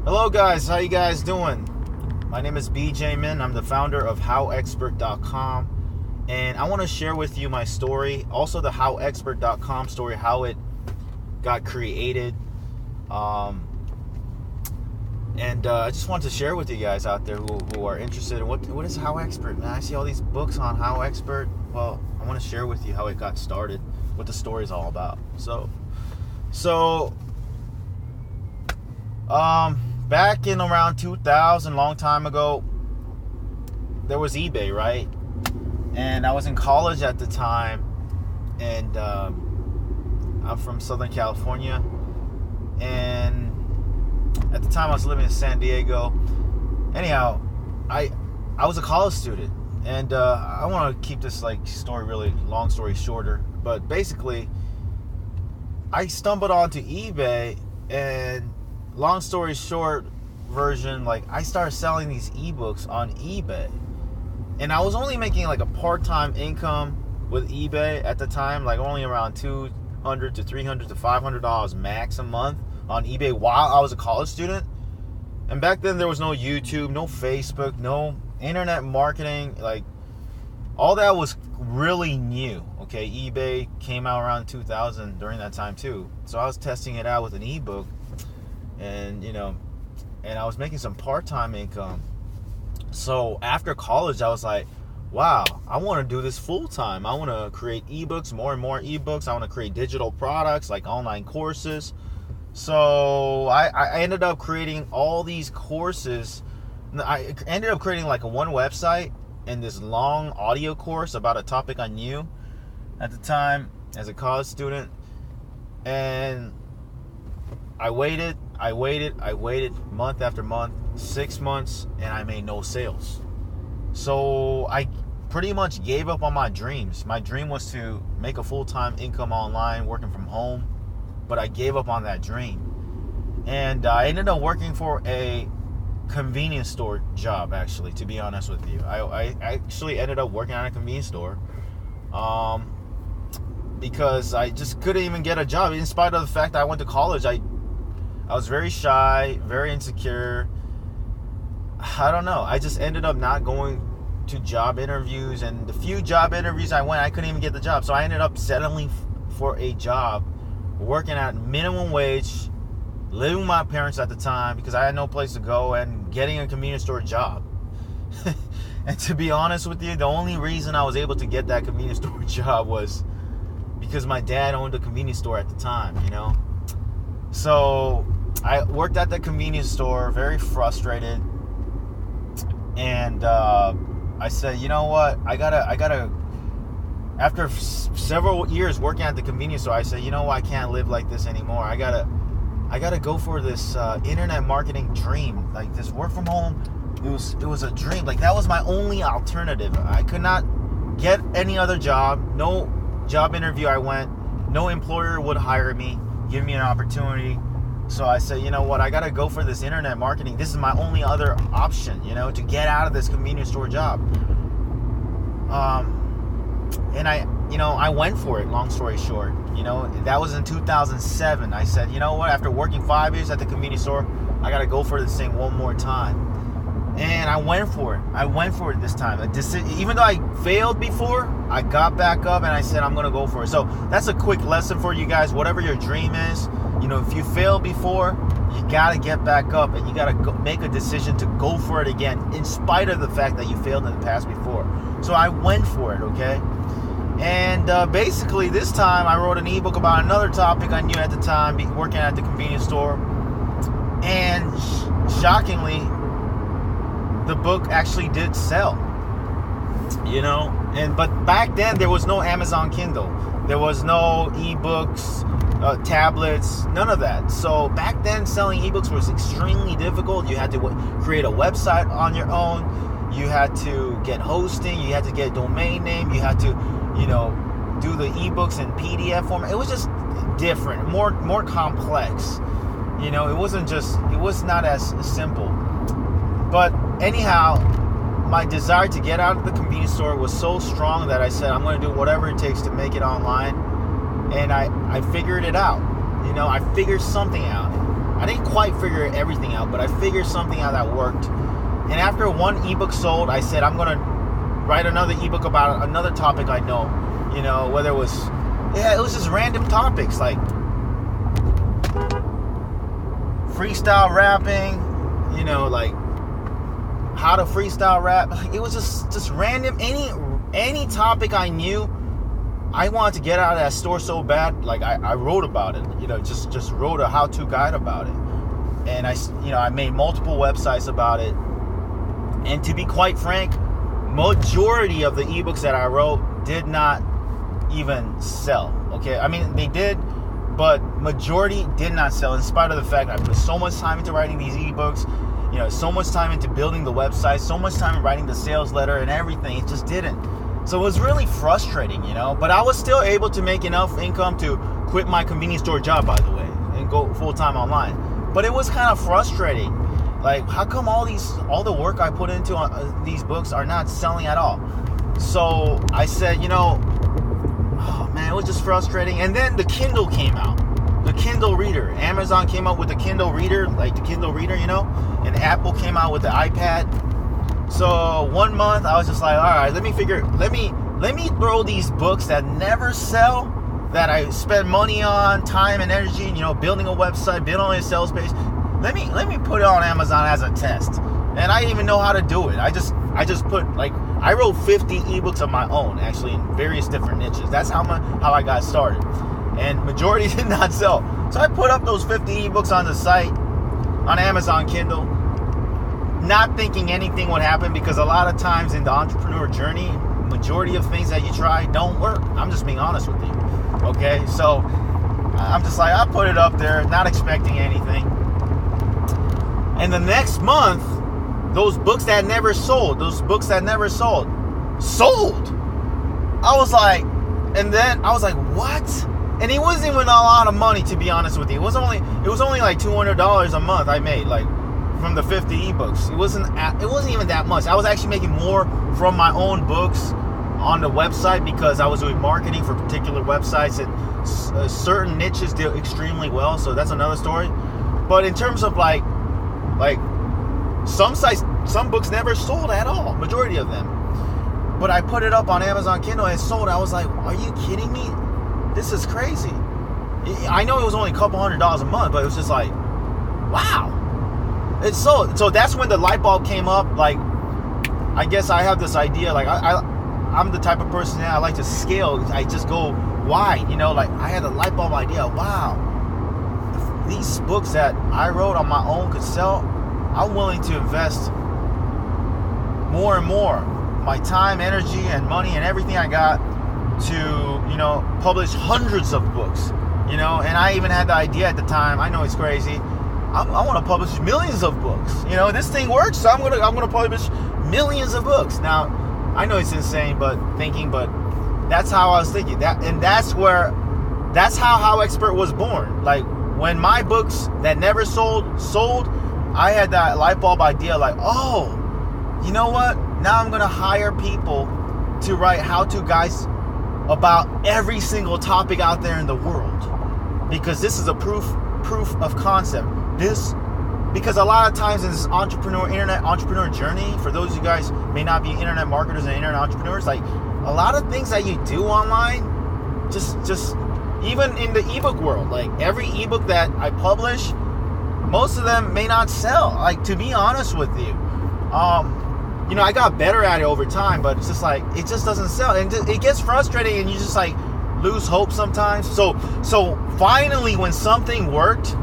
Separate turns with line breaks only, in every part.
Hello guys, how you guys doing? My name is BJ Min. I'm the founder of HowExpert.com, and I want to share with you my story, also the HowExpert.com story, how it got created. I just want to share with you guys out there who are interested in what is HowExpert, man. I see all these books on HowExpert. Well, I want to share with you how it got started, what the story is all about. Back in around 2000, long time ago, there was eBay, right? And I was in college at the time, and I'm from Southern California, and at the time I was living in San Diego. Anyhow, I was a college student, and I want to keep this story really long story shorter, but basically I stumbled onto eBay, and long story short version, I started selling these ebooks on eBay, and I was only making a part-time income with eBay at the time, only around $200 to $300 to $500 max a month on eBay while I was a college student. And back then there was no YouTube, no Facebook, no internet marketing. All that was really new. Okay, eBay came out around 2000 during that time too. So I was testing it out with an ebook, and I was making some part-time income. So after college, I was like, wow, I want to do this full-time. I want to create ebooks, more and more ebooks. I want to create digital products like online courses. So I ended up creating all these courses. I ended up creating one website and this long audio course about a topic I knew at the time as a college student. And I waited month after month, 6 months, and I made no sales. So I pretty much gave up on my dreams. My dream was to make a full-time income online, working from home, but I gave up on that dream. And I ended up working for a convenience store job, actually, to be honest with you. I actually ended up working at a convenience store because I just couldn't even get a job. In spite of the fact that I went to college, I was very shy, very insecure. I don't know. I just ended up not going to job interviews, and the few job interviews I went, I couldn't even get the job. So I ended up settling for a job, working at minimum wage, living with my parents at the time because I had no place to go, and getting a convenience store job. And to be honest with you, the only reason I was able to get that convenience store job was because my dad owned a convenience store at the time, So I worked at the convenience store, very frustrated, and I said, you know what, I gotta. After several years working at the convenience store, I said, you know what, I can't live like this anymore. I gotta go for this internet marketing dream, this work from home. It was a dream. That was my only alternative. I could not get any other job. No job interview I went. No employer would hire me, give me an opportunity. So I said, you know what, I gotta go for this internet marketing. This is my only other option, to get out of this convenience store job. And I went for it, long story short. That was in 2007. I said, you know what, after working 5 years at the convenience store, I gotta go for this thing one more time. And I went for it. I went for it this time. Even though I failed before, I got back up and I said, I'm gonna go for it. So that's a quick lesson for you guys. Whatever your dream is, if you failed before, you gotta get back up, and you gotta make a decision to go for it again, in spite of the fact that you failed in the past before. So I went for it, okay? And basically this time I wrote an ebook about another topic I knew at the time, working at the convenience store. And shockingly, the book actually did sell, but back then there was no Amazon Kindle, there was no ebooks, tablets, none of that. So back then selling ebooks was extremely difficult. You had to create a website on your own, you had to get hosting, you had to get a domain name, you had to do the ebooks in PDF format. It was just different, more complex. It was not as simple. But anyhow, my desire to get out of the convenience store was so strong that I said, I'm going to do whatever it takes to make it online. And I figured it out. I figured something out. I didn't quite figure everything out, but I figured something out that worked. And after one ebook sold, I said, I'm going to write another ebook about another topic I know. Whether it was just random topics like freestyle rapping, like how to freestyle rap. It was just random, any topic I knew. I wanted to get out of that store so bad. Like I wrote about it, just wrote a how-to guide about it. And I made multiple websites about it. And to be quite frank, majority of the ebooks that I wrote did not even sell. Okay, I mean they did, but majority did not sell, in spite of the fact I put so much time into writing these ebooks, so much time into building the website, so much time in writing the sales letter and everything. It just didn't. So it was really frustrating, but I was still able to make enough income to quit my convenience store job, by the way, and go full-time online. But it was kind of frustrating. Like, how come all the work I put into these books are not selling at all? So I said, oh man, it was just frustrating. And then the Kindle came out, the Kindle Reader. Amazon came out with the Kindle Reader, and Apple came out with the iPad. So 1 month, I was just like, all right, let me throw these books that never sell, that I spend money on, time and energy, building a website, building a sales page. Let me put it on Amazon as a test. And I didn't even know how to do it. I just put, I wrote 50 ebooks of my own, actually, in various different niches. That's how I got started. And majority did not sell. So I put up those 50 ebooks on the site, on Amazon Kindle, not thinking anything would happen, because a lot of times in the entrepreneur journey, majority of things that you try don't work. I'm just being honest with you. Okay, so I'm just like, I put it up there, not expecting anything. And the next month, those books that never sold, sold. I was like, what? And it wasn't even a lot of money, to be honest with you. It was only like $200 a month I made, from the 50 ebooks. It wasn't even that much. I was actually making more from my own books on the website, because I was doing marketing for particular websites, and certain niches did extremely well. So that's another story. But in terms of like some sites, some books never sold at all, majority of them. But I put it up on Amazon Kindle and it sold. I was like, are you kidding me? This is crazy. I know it was only a couple $100 a month, but it was just like, wow. It's so that's when the light bulb came up. Like, I guess I have this idea, like I'm the type of person that I like to scale. I just go wide, I had a light bulb idea. Wow, if these books that I wrote on my own could sell, I'm willing to invest more and more my time, energy, and money and everything I got to, publish hundreds of books, and I even had the idea at the time. I know it's crazy. I want to publish millions of books. This thing works, so I'm gonna publish millions of books. Now, I know it's insane, but that's how I was thinking. That's how HowExpert was born. Like, when my books that never sold, I had that light bulb idea, like, oh, you know what? Now I'm gonna hire people to write how-to guides about every single topic out there in the world, because this is a proof of concept. Because a lot of times in this internet entrepreneur journey, for those of you guys may not be internet marketers and internet entrepreneurs, like, a lot of things that you do online, just even in the ebook world, like every ebook that I publish, most of them may not sell. Like, to be honest with you, I got better at it over time, but it's just like, it just doesn't sell, and it gets frustrating, and you just like lose hope sometimes. So finally, when something worked,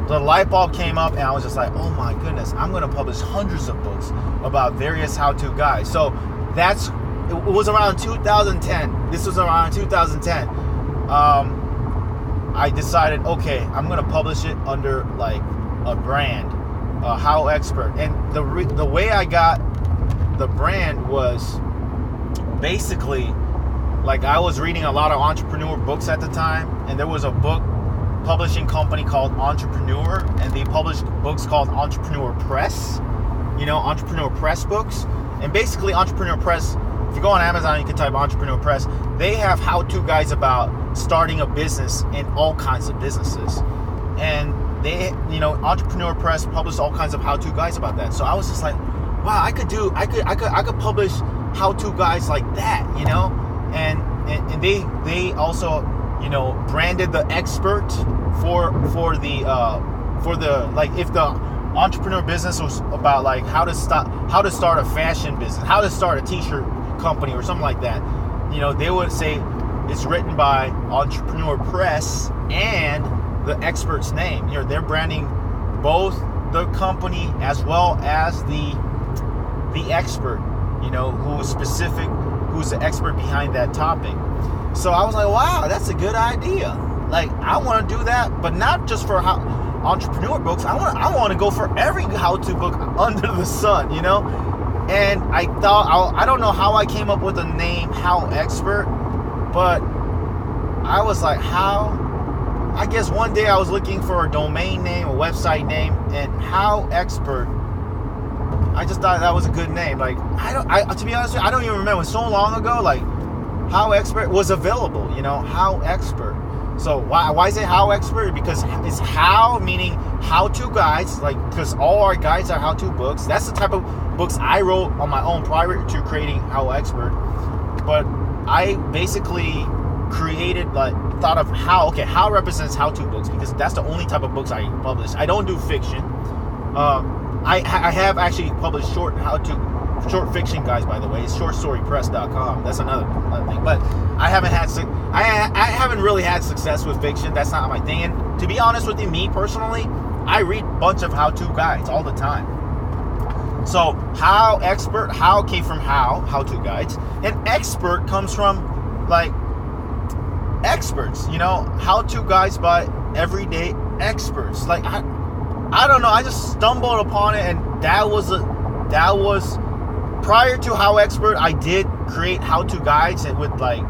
the light bulb came up, and I was just like, oh my goodness, I'm going to publish hundreds of books about various how-to guides. So it was around 2010. This was around 2010. I decided, okay, I'm going to publish it under like a brand, HowExpert. And the way I got the brand was basically, like, I was reading a lot of entrepreneur books at the time, and there was a book publishing company called Entrepreneur, and they published books called Entrepreneur Press, Entrepreneur Press books. And basically, Entrepreneur Press, if you go on Amazon, you can type Entrepreneur Press. They have how-to guides about starting a business and all kinds of businesses. And Entrepreneur Press published all kinds of how-to guides about that. So I was just like, wow, I could publish how-to guides like that, and they also, branded the expert for the like, if the entrepreneur business was about like how to start a fashion business, how to start a t-shirt company or something like that, they would say it's written by Entrepreneur Press and the expert's name. They're branding both the company as well as the expert, who's the expert behind that topic. So I was like, wow, that's a good idea. Like, I want to do that, but not just for entrepreneur books. I want to go for every how-to book under the sun, And I thought, I don't know how I came up with the name HowExpert, but I was like, I guess one day I was looking for a domain name, a website name, and HowExpert, I just thought that was a good name. Like, to be honest with you, I don't even remember. So long ago, like, HowExpert was available, HowExpert. So why is it HowExpert? Because it's how, meaning how-to guides, like, because all our guides are how-to books. That's the type of books I wrote on my own prior to creating HowExpert. But I basically created, like, thought of how represents how-to books, because that's the only type of books I publish. I don't do fiction. I have actually published short fiction guys, by the way. It's shortstorypress.com. That's another thing. But I haven't really had success with fiction. That's not my thing. And to be honest with you, me personally, I read a bunch of how-to guides all the time. So HowExpert, how came from how-to guides, and expert comes from, like, experts, how-to guides by everyday experts. Like, I don't know, I just stumbled upon it, and that was prior to HowExpert. I did create how-to guides with, like,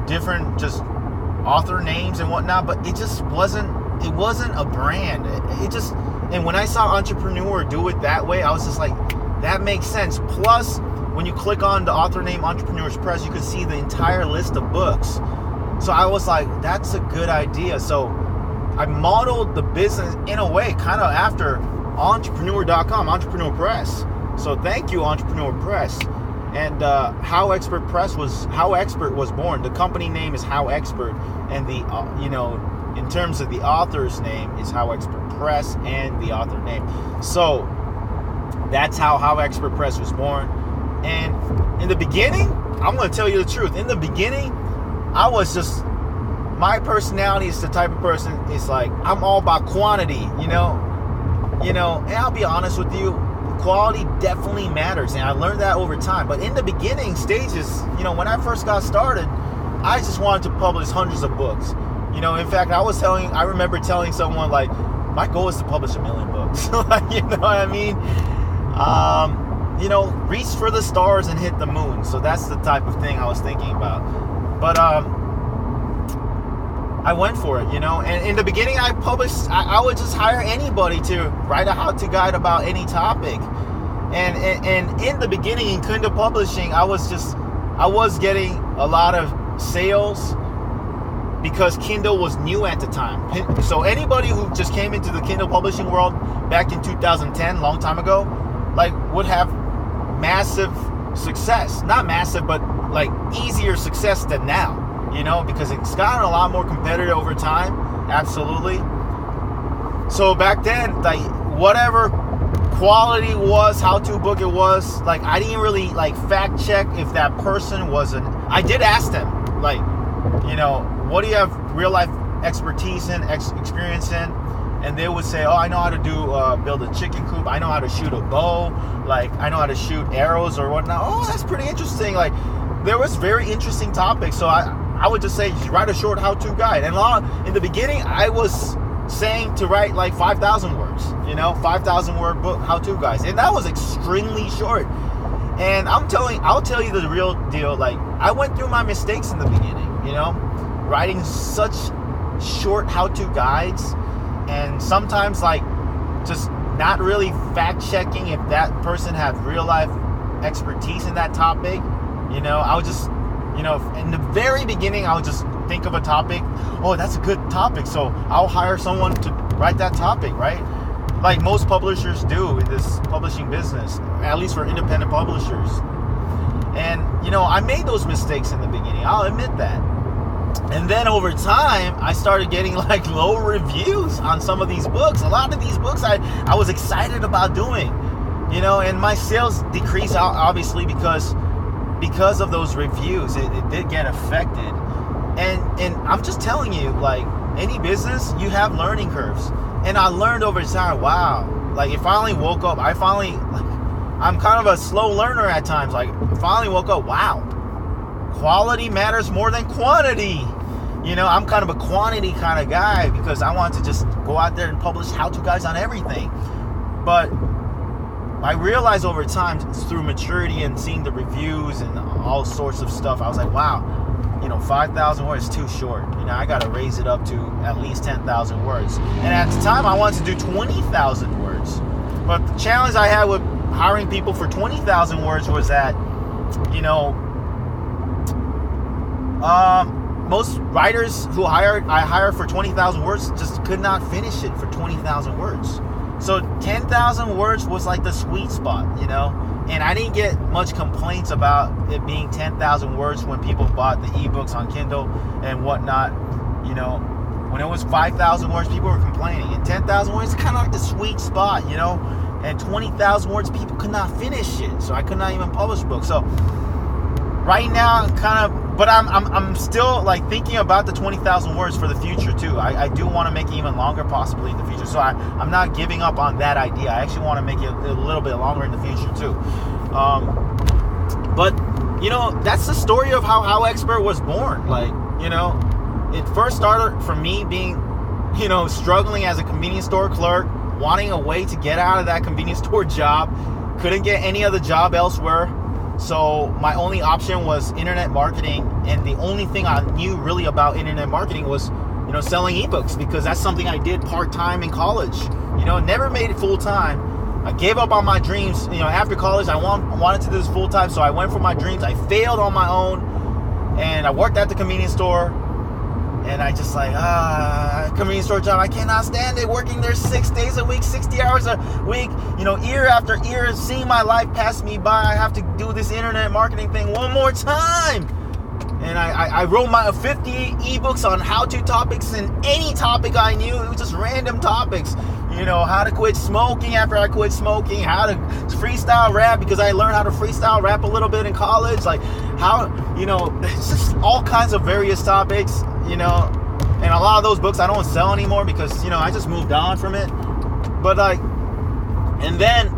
different just author names and whatnot, but it wasn't a brand. And when I saw Entrepreneur do it that way, I was just like, that makes sense. Plus, when you click on the author name Entrepreneurs Press, you can see the entire list of books. So I was like, that's a good idea. So I modeled the business in a way kind of after entrepreneur.com, Entrepreneur Press. So thank you, Entrepreneur Press. And HowExpert was born. The company name is HowExpert, and in terms of the author's name, is HowExpert Press and the author name. So that's how HowExpert Press was born. And in the beginning, I'm going to tell you the truth. In the beginning, my personality is the type of person, it's like, I'm all about quantity, and I'll be honest with you, quality definitely matters, and I learned that over time. But in the beginning stages, when I first got started, I just wanted to publish hundreds of books. In fact, I remember telling someone, like, my goal is to publish 1 million books. You know what I mean? Reach for the stars and hit the moon. So that's the type of thing I was thinking about. But I went for it, and in the beginning I would just hire anybody to write a how-to guide about any topic. And in the beginning in Kindle publishing, I was getting a lot of sales because Kindle was new at the time. So anybody who just came into the Kindle publishing world back in 2010, long time ago, like, would have massive success. Not massive, but like easier success than now. Because it's gotten a lot more competitive over time. Absolutely. So back then, like, whatever quality was, how-to book it was, like, I didn't really, like, fact check if that person I did ask them, like, what do you have real life expertise in, experience in? And they would say, I know how to build a chicken coop. I know how to shoot a bow. Like, I know how to shoot arrows or whatnot. Oh, that's pretty interesting. Like, there was very interesting topics. So I would just say, write a short how-to guide. And in the beginning, I was saying to write like 5,000 words, 5,000 word book how-to guides. And that was extremely short. And I'll tell you the real deal. Like, I went through my mistakes in the beginning, writing such short how-to guides. And sometimes, like, just not really fact-checking if that person had real-life expertise in that topic. I would just, You know, in the very beginning, I'll just think of a topic. Oh, that's a good topic. So I'll hire someone to write that topic, right? Like most publishers do in this publishing business, at least for independent publishers. And, you know, I made those mistakes in the beginning. I'll admit that. And then over time, I started getting like low reviews on some of these books. A lot of these books I was excited about doing, you know, and my sales decreased obviously because of those reviews. It did get affected. And I'm just telling you, like any business, you have learning curves. And I learned over time, wow, like it finally woke up. I'm kind of a slow learner at times. Like finally woke up, wow, quality matters more than quantity. You know, I'm kind of a quantity kind of guy because I want to just go out there and publish how-to guides on everything. But I realized over time, through maturity and seeing the reviews and all sorts of stuff, I was like, wow, you know, 5,000 words is too short. You know, I got to raise it up to at least 10,000 words. And at the time, I wanted to do 20,000 words. But the challenge I had with hiring people for 20,000 words was that, you know, most writers who I hire for 20,000 words just could not finish it for 20,000 words. So 10,000 words was like the sweet spot, you know? And I didn't get much complaints about it being 10,000 words when people bought the ebooks on Kindle and whatnot. You know, when it was 5,000 words, people were complaining. And 10,000 words is kind of like the sweet spot, you know? And 20,000 words, people could not finish it. So I could not even publish books. So right now, I'm still like thinking about the 20,000 words for the future too. I do want to make it even longer possibly in the future. So I'm not giving up on that idea. I actually want to make it a little bit longer in the future too. But you know, that's the story of how HowExpert was born. Like, you know, it first started from me being, you know, struggling as a convenience store clerk, wanting a way to get out of that convenience store job. Couldn't get any other job elsewhere. So my only option was internet marketing, and the only thing I knew really about internet marketing was, you know, selling ebooks, because that's something I did part-time in college. You know, never made it full-time. I gave up on my dreams. You know, after college, I wanted to do this full-time, so I went for my dreams. I failed on my own, and I worked at the convenience store, and I just like, convenience store job, I cannot stand it, working there 6 days a week, 60 hours a week, you know, year after year, seeing my life pass me by. I have to do this internet marketing thing one more time. And I wrote my 50 ebooks on how-to topics and any topic I knew. It was just random topics. You know, how to quit smoking after I quit smoking, how to freestyle rap, because I learned how to freestyle rap a little bit in college. Like how, you know, it's just all kinds of various topics, you know. And a lot of those books I don't sell anymore because, you know, I just moved on from it. But like, and then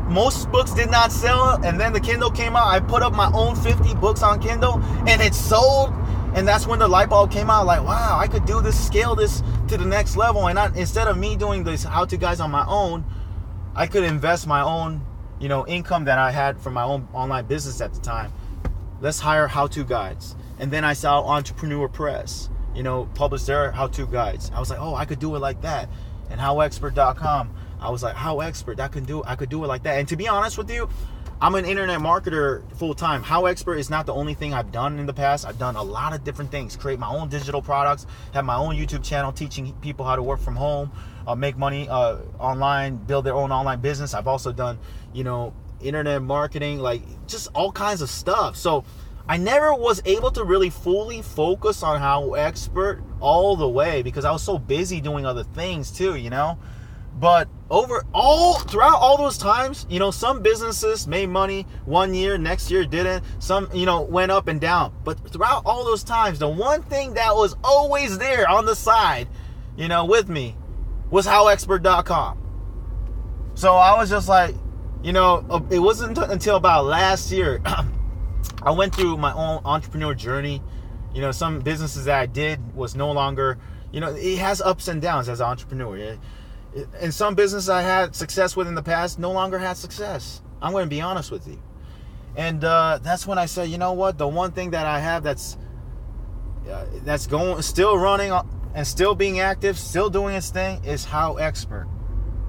most books did not sell, and then the Kindle came out. I put up my own 50 books on Kindle, and it sold. And that's when the light bulb came out. Like, wow, I could do this, scale this to the next level. And instead of me doing this how-to guys on my own, I could invest my own, you know, income that I had from my own online business at the time. Let's hire how-to guides. And then I saw Entrepreneur Press, you know, publish their how-to guides. I was like, oh, I could do it like that. And HowExpert.com, I was like, HowExpert, I could do it like that. And to be honest with you, I'm an internet marketer full time. HowExpert is not the only thing I've done in the past. I've done a lot of different things. Create my own digital products, have my own YouTube channel teaching people how to work from home, make money online, build their own online business. I've also done, you know, internet marketing, like just all kinds of stuff. So I never was able to really fully focus on HowExpert all the way because I was so busy doing other things too, you know. But throughout all those times, you know, some businesses made money one year, next year didn't. Some, you know, went up and down. But throughout all those times, the one thing that was always there on the side, you know, with me was HowExpert.com. So I was just like, you know, it wasn't until about last year I went through my own entrepreneur journey. You know, some businesses that I did was no longer, you know, it has ups and downs as an entrepreneur. Yeah? And some businesses I had success with in the past no longer had success. I'm going to be honest with you. And that's when I said, you know what? The one thing that I have that's going, still running and still being active, still doing its thing is HowExpert.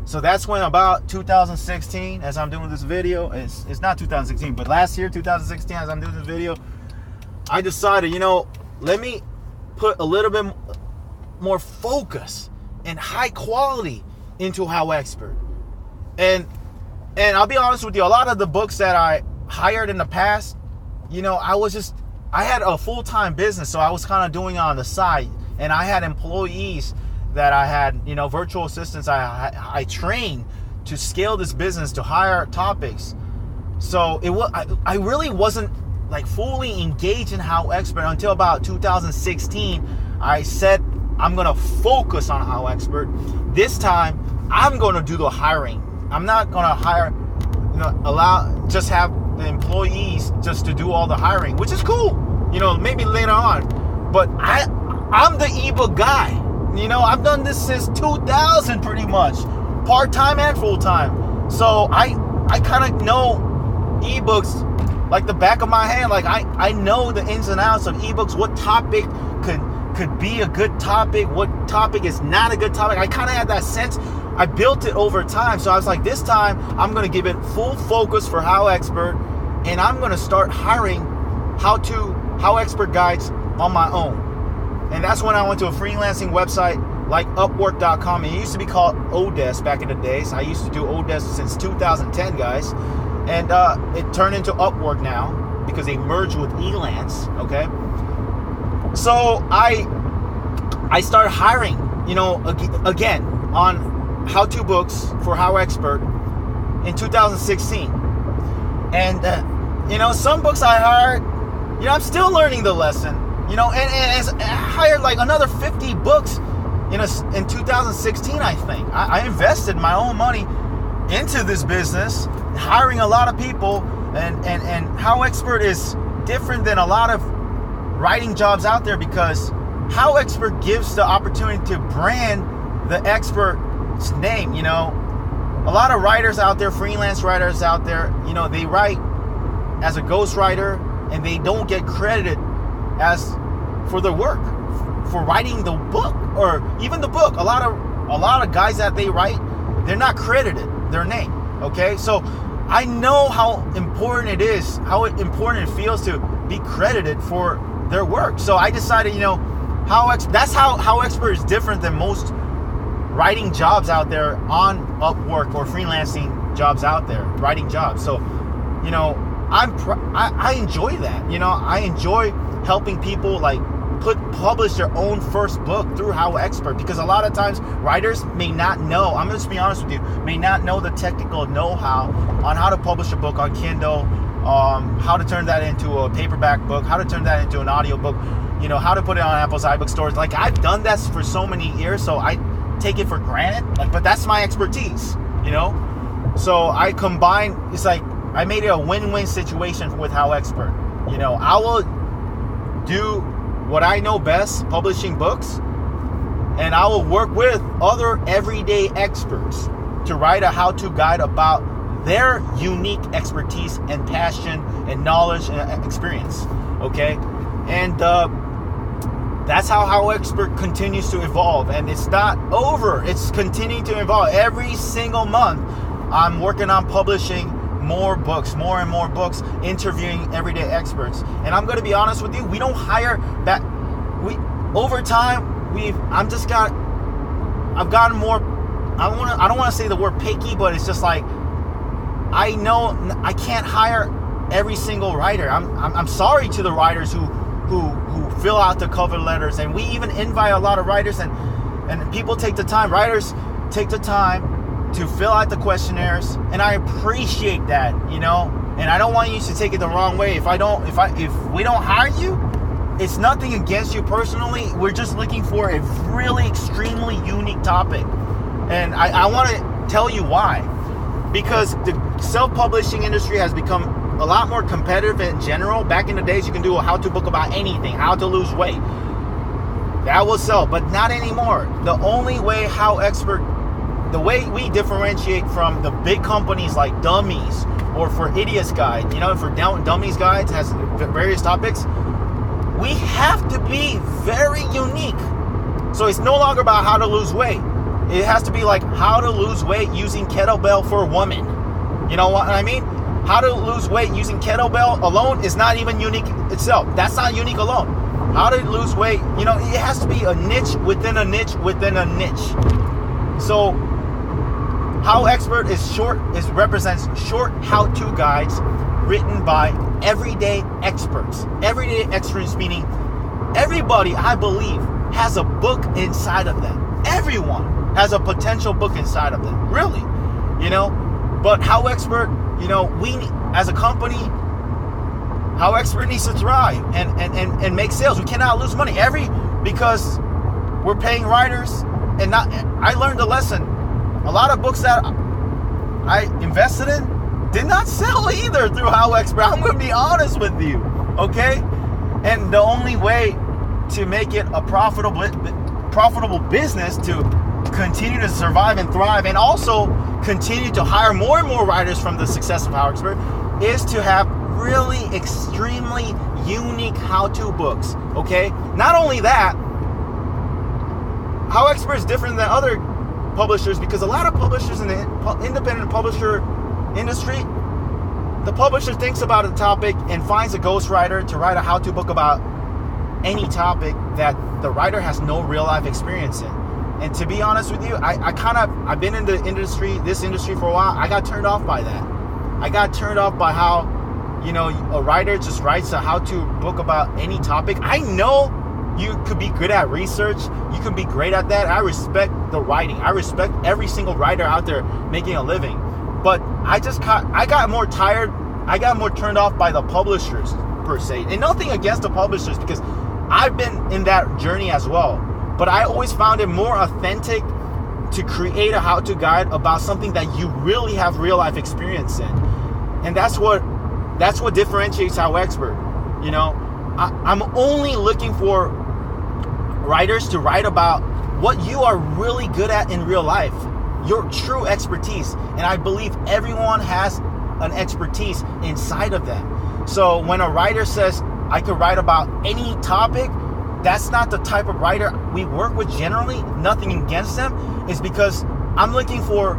So that's when about 2016, as I'm doing this video, it's not 2016, but last year, 2016, as I'm doing this video, I decided, let me put a little bit more focus and high quality into HowExpert. And I'll be honest with you, a lot of the books that I hired in the past, I had a full-time business, so I was kind of doing it on the side. And I had employees that I had, virtual assistants I trained to scale this business, to hire topics. So I really wasn't like fully engaged in HowExpert until about 2016. I said, I'm going to focus on HowExpert. This time, I'm going to do the hiring. I'm not going to hire, just have the employees just to do all the hiring, which is cool, maybe later on. But I'm the ebook guy. I've done this since 2000 pretty much, part-time and full-time. So I kind of know ebooks like the back of my hand. Like I know the ins and outs of ebooks, what topic could be a good topic, what topic is not a good topic. I kind of had that sense. I built it over time. So I was like, this time I'm going to give it full focus for HowExpert, and I'm going to start hiring HowExpert guides on my own. And that's when I went to a freelancing website like Upwork.com. It used to be called Odesk back in the days. I used to do Odesk since 2010, guys. And it turned into Upwork now because they merged with Elance, okay? So I started hiring, again, on how-to books for HowExpert in 2016. And, some books I hired, I'm still learning the lesson, and I hired like another 50 books in 2016, I think. I invested my own money into this business, hiring a lot of people, and HowExpert is different than a lot of writing jobs out there because HowExpert gives the opportunity to brand the expert's name. A lot of writers out there, freelance writers out there, they write as a ghostwriter and they don't get credited as for their work, for writing the book or even the book. A lot of guys that they write, they're not credited their name. Okay, so I know how important it is, how important it feels to be credited for their work. So I decided, that's how HowExpert is different than most writing jobs out there on Upwork or freelancing jobs out there, writing jobs. So, I enjoy that. I enjoy helping people like publish their own first book through HowExpert, because a lot of times writers may not know, I'm going to be honest with you, may not know the technical know-how on how to publish a book on Kindle, how to turn that into a paperback book, how to turn that into an audio book, how to put it on Apple's iBook stores. Like, I've done that for so many years, so I take it for granted, but that's my expertise, So I combine, it's like I made it a win-win situation with HowExpert. I will do what I know best, publishing books, and I will work with other everyday experts to write a how-to guide about their unique expertise and passion and knowledge and experience, okay? And that's how HowExpert continues to evolve, and it's not over. It's continuing to evolve. Every single month, I'm working on publishing more and more books, interviewing everyday experts. And I'm going to be honest with you, we don't hire that. Over time, I've gotten more. I don't want to say the word picky, but it's just like, I know I can't hire every single writer. I'm sorry to the writers who fill out the cover letters, and we even invite a lot of writers, and people take the time. Writers take the time to fill out the questionnaires, and I appreciate that, and I don't want you to take it the wrong way. If we don't hire you, it's nothing against you personally. We're just looking for a really extremely unique topic, and I want to tell you why. Because the self-publishing industry has become a lot more competitive in general. Back in the days, you can do a how-to book about anything, how to lose weight. That will sell, but not anymore. The only way the way we differentiate from the big companies like Dummies or For Idiots Guide, for Dummies Guides has various topics, we have to be very unique. So it's no longer about how to lose weight. It has to be like how to lose weight using kettlebell for a woman. You know what I mean? How to lose weight using kettlebell alone is not even unique itself. That's not unique alone. How to lose weight, it has to be a niche within a niche within a niche. So HowExpert represents short how-to guides written by everyday experts. Everyday experts meaning everybody, I believe, has a book inside of them. Everyone has a potential book inside of them. Really. But HowExpert, we as a company, HowExpert needs to thrive and make sales. We cannot lose money because we're paying writers and not. I learned a lesson. A lot of books that I invested in did not sell either through HowExpert. I'm going to be honest with you, okay? And the only way to make it a profitable business to continue to survive and thrive, and also continue to hire more and more writers from the success of HowExpert, is to have really extremely unique how-to books, okay? Not only that, HowExpert is different than other publishers because a lot of publishers in the independent publisher industry, the publisher thinks about a topic and finds a ghostwriter to write a how-to book about any topic that the writer has no real-life experience in. And to be honest with you, I've been in this industry for a while. I got turned off by that. I got turned off by how, a writer just writes a how-to book about any topic. I know you could be good at research. You can be great at that. I respect the writing. I respect every single writer out there making a living. But I got more tired. I got more turned off by the publishers per se. And nothing against the publishers because I've been in that journey as well. But I always found it more authentic to create a how-to guide about something that you really have real-life experience in. And that's what differentiates HowExpert. I'm only looking for writers to write about what you are really good at in real life, your true expertise. And I believe everyone has an expertise inside of them. So when a writer says, I could write about any topic, that's not the type of writer we work with generally. Nothing against them. Is because I'm looking for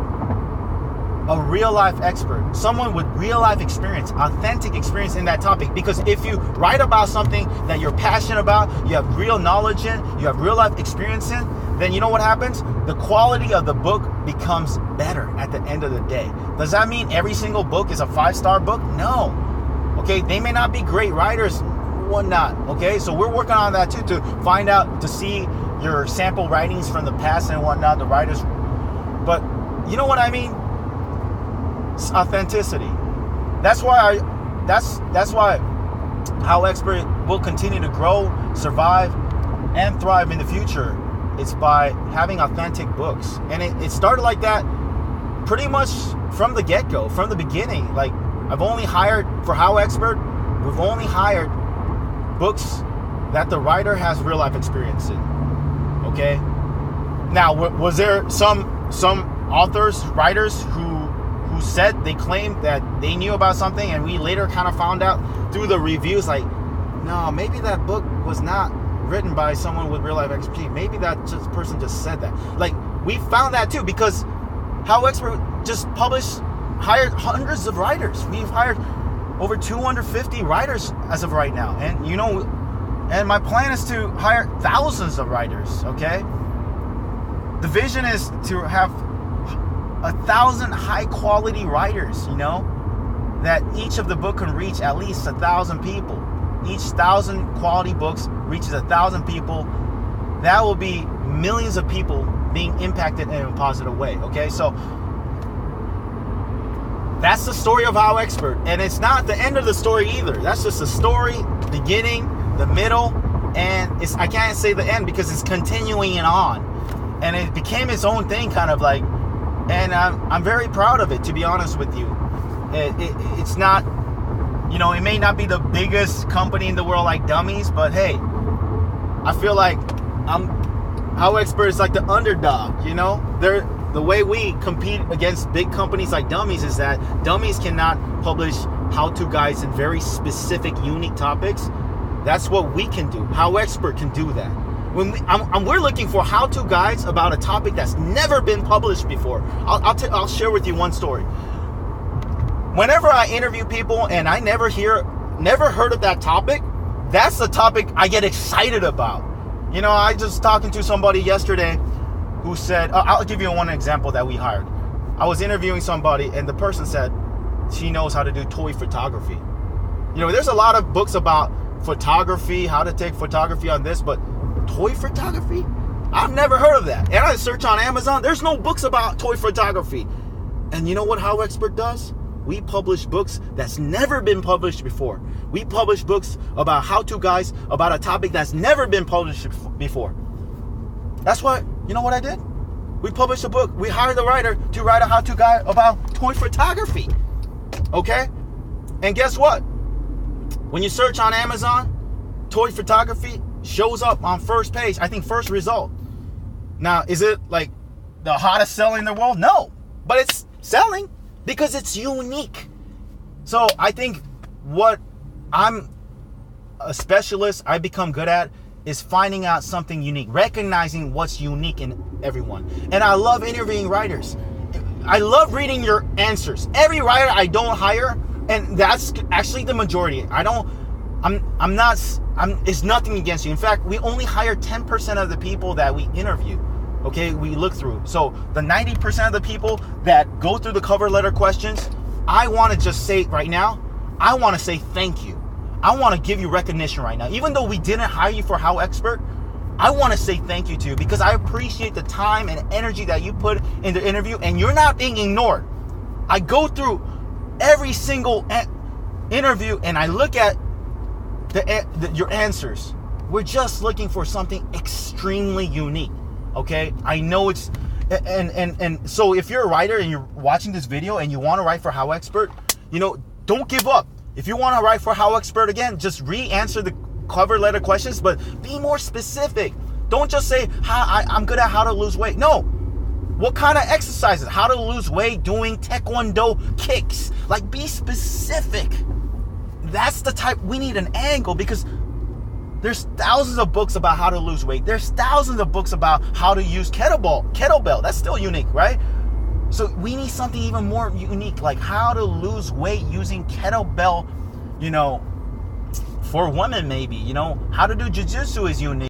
a real-life expert, someone with real-life experience, authentic experience in that topic. Because if you write about something that you're passionate about, you have real knowledge in, you have real-life experience in, then you know what happens? The quality of the book becomes better at the end of the day. Does that mean every single book is a 5-star book? No. Okay, they may not be great writers, whatnot. Okay, so we're working on that too, to find out, to see your sample writings from the past and whatnot, the writers. But you know what I mean? It's authenticity. That's why HowExpert will continue to grow, survive, and thrive in the future. It's by having authentic books. And it started like that pretty much from the get-go, from the beginning. Like, I've only hired, for HowExpert, we've only hired books that the writer has real life experience in. Okay? Now, was there some authors, writers who said, they claimed that they knew about something, and we later kind of found out through the reviews, like, no, maybe that book was not written by someone with real life expertise. Maybe that person just said that. Like, we found that too, because HowExpert just hired hundreds of writers. We've hired over 250 writers as of right now. And and my plan is to hire thousands of writers, okay? The vision is to have 1,000 high quality writers, that each of the book can reach at least 1,000 people. Each 1,000 quality books reaches 1,000 people. That will be millions of people being impacted in a positive way, okay? So that's the story of HowExpert, and it's not the end of the story either. That's just the story, beginning, the middle, and I can't say the end because it's continuing on, and it became its own thing, kind of like. And I'm very proud of it, to be honest with you. It's not, it may not be the biggest company in the world like Dummies, but hey, I feel like HowExpert is like the underdog. The way we compete against big companies like Dummies is that Dummies cannot publish how-to guides in very specific, unique topics. That's what we can do. HowExpert can do that. When we're looking for how-to guides about a topic that's never been published before. I'll share with you one story. whenever I interview people and I never heard of that topic, that's the topic I get excited about. You know, I just talking to somebody yesterday who said, I'll give you one example that we hired. I was interviewing somebody and the person said she knows how to do toy photography. You know, there's a lot of books about photography, how to take photography on this, but toy photography? I've never heard of that. And I search on Amazon, there's no books about toy photography. And you know what HowExpert does? We publish books that's never been published before. We publish books about how-to guides about a topic that's never been published before. That's why, you know what I did? We published a book. We hired a writer to write a how-to guide about toy photography. Okay? And guess what? When you search on Amazon, toy photography shows up on first page. I think first result. Now, is it like the hottest selling in the world? No. But it's selling because it's unique. So I think what I'm a specialist, I become good at, is finding out something unique, recognizing what's unique in everyone. And I love interviewing writers. I love reading your answers. Every writer I don't hire, and that's actually the majority. It's nothing against you. In fact, we only hire 10% of the people that we interview. Okay, we look through. So the 90% of the people that go through the cover letter questions, I want to just say right now, I want to say thank you. I want to give you recognition right now. Even though we didn't hire you for HowExpert, I want to say thank you to you because I appreciate the time and energy that you put in the interview and you're not being ignored. I go through every single interview and I look at your answers. We're just looking for something extremely unique. Okay, I know it's and so if you're a writer and you're watching this video and you want to write for HowExpert, you know, don't give up. If you want to write for HowExpert again, just re-answer the cover letter questions, but be more specific. Don't just say I'm good at how to lose weight. No, what kind of exercises? How to lose weight doing taekwondo kicks? Like, be specific. That's the type. We need an angle because there's thousands of books about how to lose weight. There's thousands of books about how to use kettlebell. That's still unique, right? So we need something even more unique, like how to lose weight using kettlebell, you know, for women maybe, you know, how to do jiu-jitsu is unique.